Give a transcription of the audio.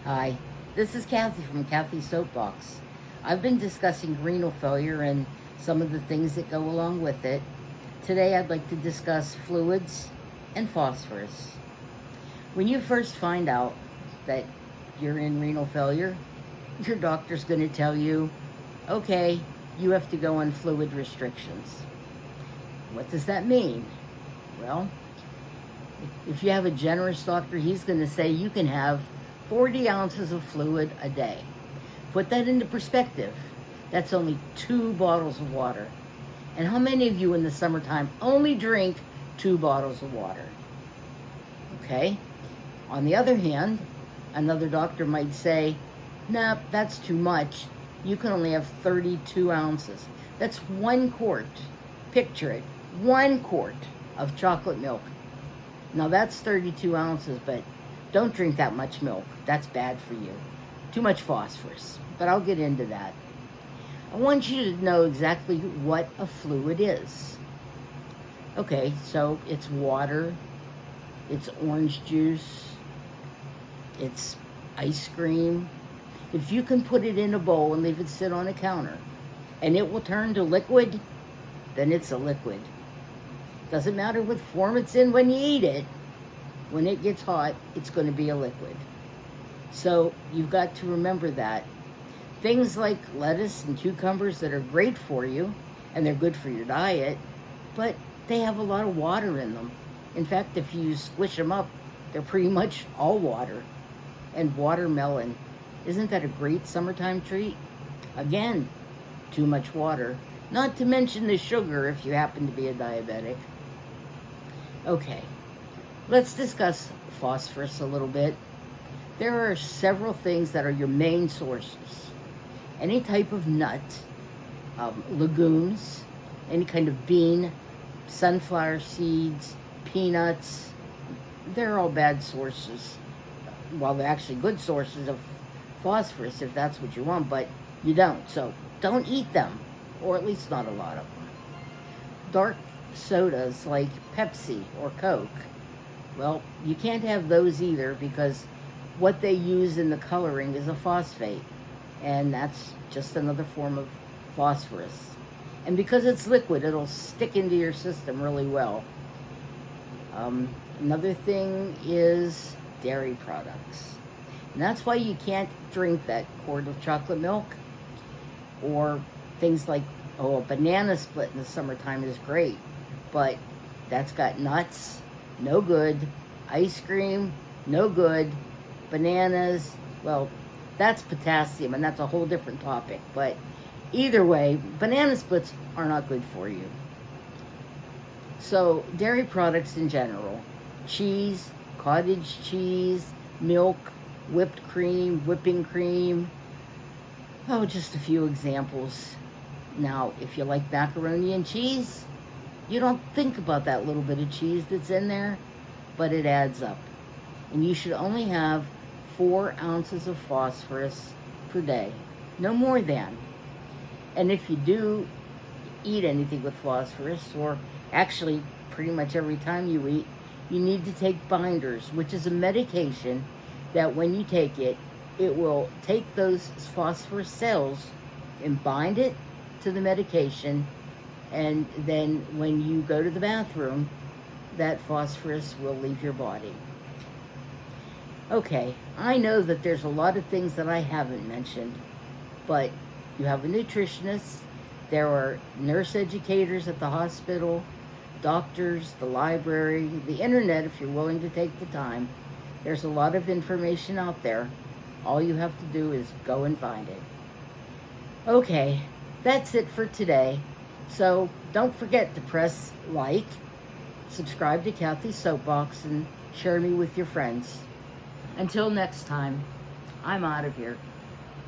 Hi, this is Kathy from Kathy's Soapbox. I've been discussing renal failure and some of the things that go along with it. Today I'd like to discuss fluids and phosphorus. When you first find out that you're in renal failure, your doctor's going to tell you, okay, you have to go on fluid restrictions. What does that mean? Well, if you have a generous doctor, he's going to say you can have 40 ounces of fluid a day. Put that into perspective. That's only 2 bottles of water. And how many of you in the summertime only drink 2 bottles of water? Okay? On the other hand, another doctor might say, nah, that's too much. You can only have 32 ounces. That's 1 quart. Picture it. 1 quart of chocolate milk. Now that's 32 ounces, but don't drink that much milk. That's bad for you. Too much phosphorus. But I'll get into that. I want you to know exactly what a fluid is. Okay, so it's water, it's orange juice, it's ice cream. If you can put it in a bowl and leave it sit on a counter and it will turn to liquid, then it's a liquid. Doesn't matter what form it's in when you eat it. When it gets hot, it's going to be a liquid. So you've got to remember that. Things like lettuce and cucumbers that are great for you, and they're good for your diet, but they have a lot of water in them. In fact, if you squish them up, they're pretty much all water. And watermelon, isn't that a great summertime treat? Again, too much water. Not to mention the sugar if you happen to be a diabetic. Okay. Let's discuss phosphorus a little bit. There are several things that are your main sources. Any type of nut, legumes, any kind of bean, sunflower seeds, peanuts, they're all bad sources. Well, they're actually good sources of phosphorus if that's what you want, but you don't. So don't eat them, or at least not a lot of them. Dark sodas like Pepsi or Coke, well, you can't have those either because what they use in the coloring is a phosphate, and that's just another form of phosphorus. And because it's liquid, it'll stick into your system really well. Another thing is dairy products. And that's why you can't drink that quart of chocolate milk, or things like, a banana split in the summertime is great, but that's got nuts, no good. Ice cream, no good. Bananas, well, that's potassium, and that's a whole different topic. But either way, banana splits are not good for you. So, dairy products in general, cheese, cottage cheese, milk, whipped cream, whipping cream. Oh, just a few examples. Now, if you like macaroni and cheese, you don't think about that little bit of cheese that's in there, but it adds up. And you should only have 4 ounces of phosphorus per day, no more than. And if you do eat anything with phosphorus, or actually pretty much every time you eat, you need to take binders, which is a medication that when you take it, it will take those phosphorus cells and bind it to the medication, and then when you go to the bathroom, that phosphorus will leave your body. Okay, I know that there's a lot of things that I haven't mentioned, but you have a nutritionist, there are nurse educators at the hospital, doctors, the library, the internet if you're willing to take the time. There's a lot of information out there. All you have to do is go and find it. Okay, that's it for today. So don't forget to press like, subscribe to Kathy's Soapbox, and share me with your friends. Until next time, I'm out of here.